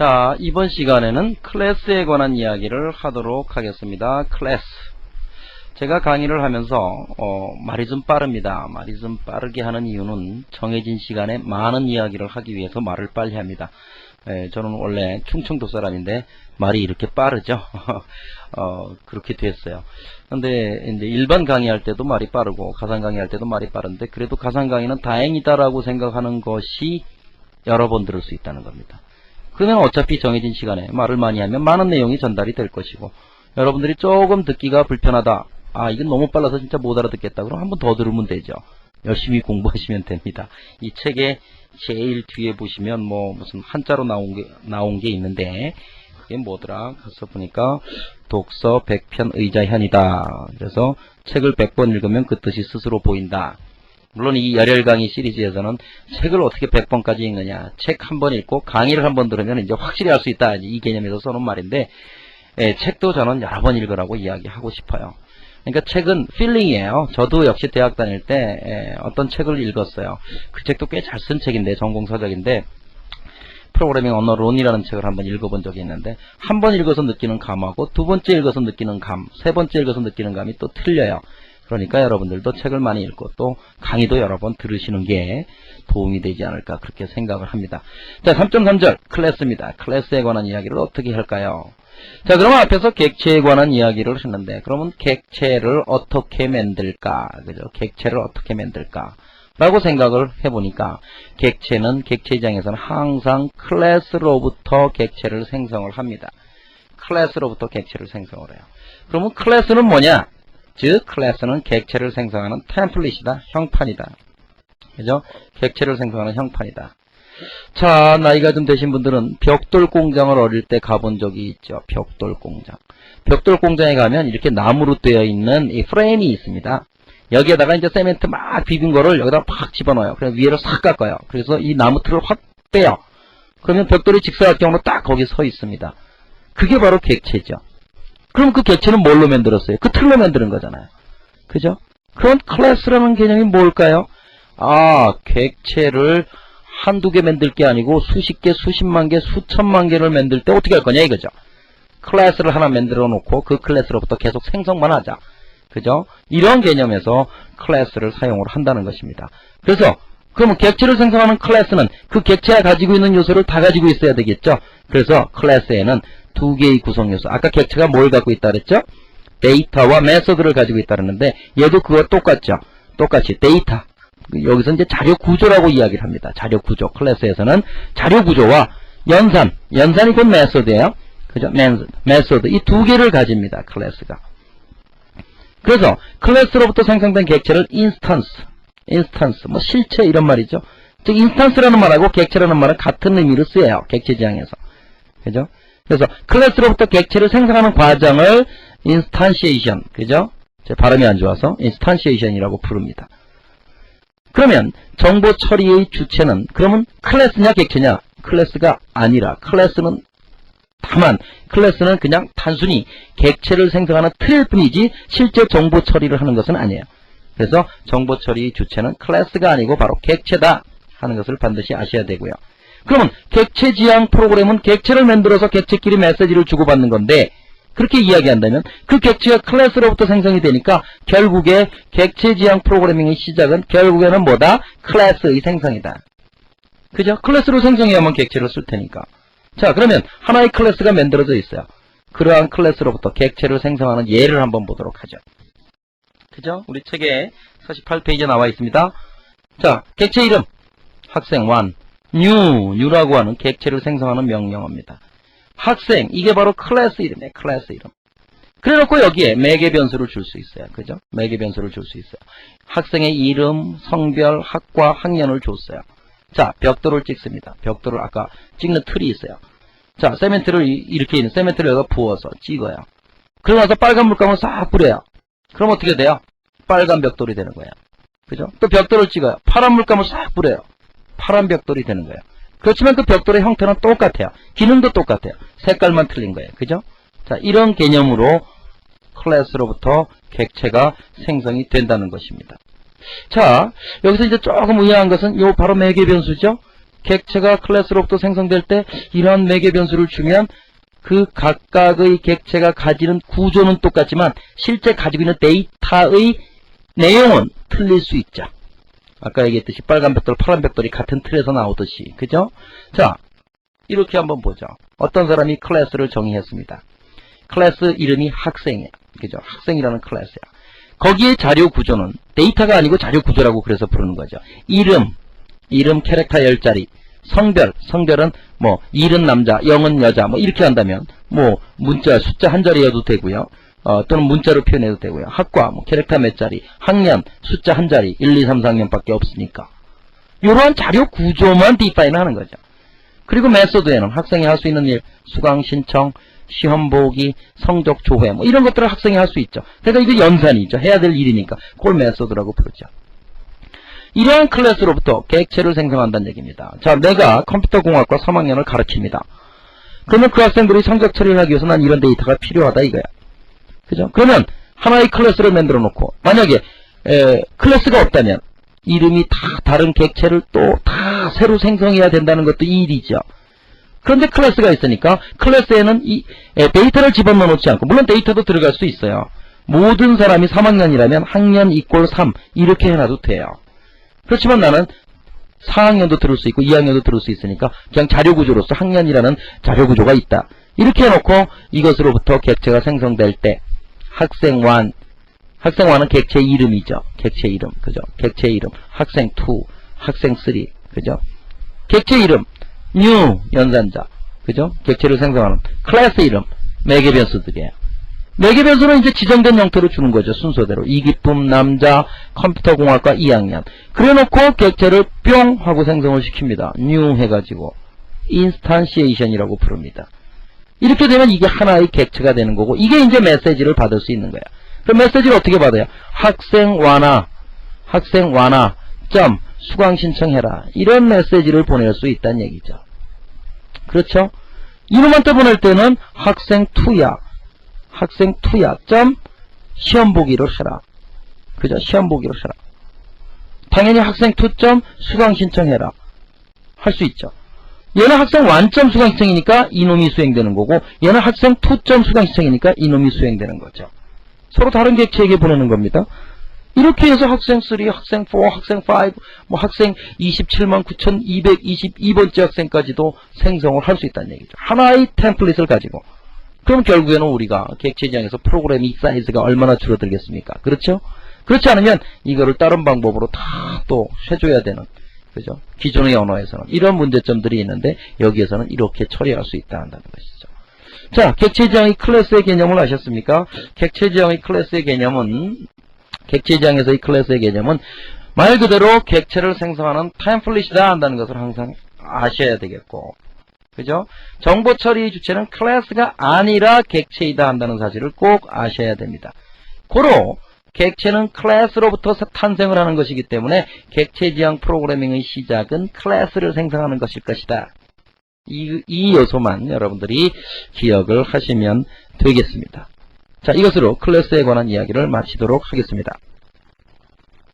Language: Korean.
자, 이번 시간에는 클래스에 관한 이야기를 하도록 하겠습니다. 클래스. 제가 강의를 하면서 말이 좀 빠릅니다. 말이 좀 빠르게 하는 이유는 정해진 시간에 많은 이야기를 하기 위해서 말을 빨리 합니다. 저는 원래 충청도 사람인데 말이 이렇게 빠르죠. 그렇게 됐어요. 근데 이제 일반 강의할 때도 말이 빠르고 가상 강의할 때도 말이 빠른데, 그래도 가상 강의는 다행이다라고 생각하는 것이 여러 번 들을 수 있다는 겁니다. 그러면 어차피 정해진 시간에 말을 많이 하면 많은 내용이 전달이 될 것이고, 여러분들이 조금 듣기가 불편하다, 이건 너무 빨라서 진짜 못 알아듣겠다, 그럼 한 번 더 들으면 되죠. 열심히 공부하시면 됩니다. 이 책의 제일 뒤에 보시면 무슨 한자로 나온 게 있는데, 그게 뭐더라? 가서 보니까 독서 100편 의자현이다. 그래서 책을 100번 읽으면 그 뜻이 스스로 보인다. 물론 이 열혈 강의 시리즈에서는 책을 어떻게 100번까지 읽느냐, 책 한 번 읽고 강의를 한 번 들으면 이제 확실히 알 수 있다, 이 개념에서 써놓은 말인데, 책도 저는 여러 번 읽으라고 이야기하고 싶어요. 그러니까 책은 필링이에요. 저도 역시 대학 다닐 때 어떤 책을 읽었어요. 그 책도 꽤 잘 쓴 책인데, 전공서적인데, 프로그래밍 언어론이라는 책을 한번 읽어본 적이 있는데, 한 번 읽어서 느끼는 감하고 두 번째 읽어서 느끼는 감, 세 번째 읽어서 느끼는 감이 또 틀려요. 그러니까 여러분들도 책을 많이 읽고 또 강의도 여러 번 들으시는 게 도움이 되지 않을까, 그렇게 생각을 합니다. 자, 3.3절 클래스입니다. 클래스에 관한 이야기를 어떻게 할까요? 자, 그러면 앞에서 객체에 관한 이야기를 했는데, 그러면 객체를 어떻게 만들까? 그죠? 객체를 어떻게 만들까? 라고 생각을 해보니까, 객체는 객체 입장에서는 항상 클래스로부터 객체를 생성을 합니다. 클래스로부터 객체를 생성을 해요. 그러면 클래스는 뭐냐? 즉, 클래스는 객체를 생성하는 템플릿이다, 형판이다. 그죠? 객체를 생성하는 형판이다. 자, 나이가 좀 되신 분들은 벽돌 공장을 어릴 때 가본 적이 있죠. 벽돌 공장. 벽돌 공장에 가면 이렇게 나무로 되어 있는 이 프레임이 있습니다. 여기에다가 이제 세멘트 막 비빈 거를 여기다 팍 집어넣어요. 그래서 위에를 싹 깎아요. 그래서 이 나무 틀을 확 빼요. 그러면 벽돌이 직사각형으로 딱 거기 서 있습니다. 그게 바로 객체죠. 그럼 그 객체는 뭘로 만들었어요? 그 틀로 만드는 거잖아요. 그죠? 그럼 클래스라는 개념이 뭘까요? 객체를 한두 개 만들 게 아니고 수십 개, 수십만 개, 수천만 개를 만들 때 어떻게 할 거냐 이거죠. 클래스를 하나 만들어 놓고 그 클래스로부터 계속 생성만 하자. 그죠? 이런 개념에서 클래스를 사용을 한다는 것입니다. 그래서 그러면 객체를 생성하는 클래스는 그 객체가 가지고 있는 요소를 다 가지고 있어야 되겠죠. 그래서 클래스에는 두 개의 구성 요소. 아까 객체가 뭘 갖고 있다 그랬죠? 데이터와 메소드를 가지고 있다 그랬는데, 얘도 그거 똑같죠. 똑같이 데이터. 여기서 이제 자료 구조라고 이야기를 합니다. 자료 구조. 클래스에서는 자료 구조와 연산이 곧 메소드예요. 그죠? 메소드. 이 두 개를 가집니다. 클래스가. 그래서 클래스로부터 생성된 객체를 인스턴스, 실체 이런 말이죠. 즉 인스턴스라는 말하고 객체라는 말은 같은 의미로 쓰여요. 객체 지향에서. 그죠? 그래서 클래스로부터 객체를 생성하는 과정을 인스탄시에이션, 그죠? 제 발음이 안 좋아서 인스탄시에이션이라고 부릅니다. 그러면 정보 처리의 주체는 그러면 클래스냐 객체냐? 클래스가 아니라 클래스는 그냥 단순히 객체를 생성하는 틀일 뿐이지 실제 정보 처리를 하는 것은 아니에요. 그래서 정보 처리의 주체는 클래스가 아니고 바로 객체다 하는 것을 반드시 아셔야 되고요. 그러면 객체 지향 프로그램은 객체를 만들어서 객체끼리 메시지를 주고받는 건데, 그렇게 이야기한다면 그 객체가 클래스로부터 생성이 되니까 결국에 객체 지향 프로그래밍의 시작은 결국에는 뭐다? 클래스의 생성이다. 그죠? 클래스로 생성해야만 객체를 쓸 테니까. 자, 그러면 하나의 클래스가 만들어져 있어요. 그러한 클래스로부터 객체를 생성하는 예를 한번 보도록 하죠. 그죠? 우리 책에 48페이지에 나와 있습니다. 자, 객체 이름 학생 1, new라고 하는 객체를 생성하는 명령어입니다. 학생, 이게 바로 클래스 이름이에요. 클래스 이름. 그래놓고 여기에 매개 변수를 줄 수 있어요. 그죠? 매개 변수를 줄 수 있어요. 학생의 이름, 성별, 학과, 학년을 줬어요. 자, 벽돌을 찍습니다. 벽돌을 아까 찍는 틀이 있어요. 자, 세멘트를 이렇게 있는 세멘트를 여기다 부어서 찍어요. 그러고 나서 빨간 물감을 싹 뿌려요. 그럼 어떻게 돼요? 빨간 벽돌이 되는 거예요. 그죠? 또 벽돌을 찍어요. 파란 물감을 싹 뿌려요. 파란 벽돌이 되는 거예요. 그렇지만 그 벽돌의 형태는 똑같아요. 기능도 똑같아요. 색깔만 틀린 거예요. 그죠? 자, 이런 개념으로 클래스로부터 객체가 생성이 된다는 것입니다. 자, 여기서 이제 조금 의아한 것은 요 바로 매개 변수죠. 객체가 클래스로부터 생성될 때 이러한 매개 변수를 주면 그 각각의 객체가 가지는 구조는 똑같지만 실제 가지고 있는 데이터의 내용은 틀릴 수 있죠. 아까 얘기했듯이 빨간 벽돌, 파란 벽돌이 같은 틀에서 나오듯이. 그죠? 자, 이렇게 한번 보죠. 어떤 사람이 클래스를 정의했습니다. 클래스 이름이 학생이야. 그죠? 학생이라는 클래스야. 거기에 자료 구조는 데이터가 아니고 자료 구조라고 그래서 부르는 거죠. 이름 캐릭터 10자리. 성별은 뭐 1은 남자, 0은 여자 뭐 이렇게 한다면 뭐 문자 숫자 한 자리여도 되고요. 또는 문자로 표현해도 되고요. 학과 뭐 캐릭터 몇 자리, 학년 숫자 한 자리, 1, 2, 3, 4학년밖에 없으니까. 이러한 자료 구조만 디파인 하는 거죠. 그리고 메소드에는 학생이 할 수 있는 일, 수강 신청, 시험 보기, 성적 조회 뭐 이런 것들을 학생이 할 수 있죠. 그러니까 이거 연산이죠. 해야 될 일이니까 그걸 메소드라고 부르죠. 이러한 클래스로부터 객체를 생성한다는 얘기입니다. 자, 내가 컴퓨터공학과 3학년을 가르칩니다. 그러면 그 학생들이 성적 처리를 하기 위해서 난 이런 데이터가 필요하다 이거야. 그죠? 그러면 하나의 클래스를 만들어 놓고 만약에 클래스가 없다면 이름이 다 다른 객체를 또 다 새로 생성해야 된다는 것도 이 일이죠. 그런데 클래스가 있으니까 클래스에는 이 데이터를 집어넣어 놓지 않고 물론 데이터도 들어갈 수 있어요. 모든 사람이 3학년이라면 학년 이꼴 3 이렇게 해놔도 돼요. 그렇지만 나는 4학년도 들을 수 있고 2학년도 들을 수 있으니까 그냥 자료구조로서 학년이라는 자료구조가 있다. 이렇게 해놓고 이것으로부터 객체가 생성될 때 학생wan은 객체 이름이죠. 객체 이름, 그죠? 객체 이름, 학생2, 학생3, 그죠? 객체 이름, new, 연산자, 그죠? 객체를 생성하는 클래스 이름, 매개 변수들이에요. 매개 변수는 이제 지정된 형태로 주는 거죠. 순서대로. 이기쁨, 남자, 컴퓨터공학과 2학년. 그래 놓고 객체를 뿅 하고 생성을 시킵니다. new 해가지고. 인스탄시에이션이라고 부릅니다. 이렇게 되면 이게 하나의 객체가 되는 거고, 이게 이제 메시지를 받을 수 있는 거야. 그럼 메시지를 어떻게 받아요? 학생완아, 점, 수강 신청해라. 이런 메시지를 보낼 수 있다는 얘기죠. 그렇죠? 이름한테 보낼 때는 학생2야, 점, 시험 보기를 해라. 그죠? 시험 보기를 해라. 당연히 학생2 점, 수강 신청해라. 할 수 있죠. 얘는 학생 1점 수강 신청이니까 이놈이 수행되는 거고, 얘는 학생 2점 수강 신청이니까 이놈이 수행되는 거죠. 서로 다른 객체에게 보내는 겁니다. 이렇게 해서 학생 3, 학생 4, 학생 5, 뭐 학생 27만 9,222번째 학생까지도 생성을 할 수 있다는 얘기죠. 하나의 템플릿을 가지고. 그럼 결국에는 우리가 객체지향에서 프로그래밍 사이즈가 얼마나 줄어들겠습니까? 그렇죠? 그렇지 않으면 이거를 다른 방법으로 다 또 해줘야 되는, 그죠? 기존의 언어에서는 이런 문제점들이 있는데 여기에서는 이렇게 처리할 수 있다 한다는 것이죠. 자, 객체지향의 클래스의 개념을 아셨습니까? 객체지향의 클래스의 개념은, 객체지향에서의 클래스의 개념은 말 그대로 객체를 생성하는 템플릿이다 한다는 것을 항상 아셔야 되겠고, 그죠? 정보 처리의 주체는 클래스가 아니라 객체이다 한다는 사실을 꼭 아셔야 됩니다. 고로 객체는 클래스로부터 탄생을 하는 것이기 때문에 객체지향 프로그래밍의 시작은 클래스를 생성하는 것일 것이다. 이 요소만 여러분들이 기억을 하시면 되겠습니다. 자, 이것으로 클래스에 관한 이야기를 마치도록 하겠습니다.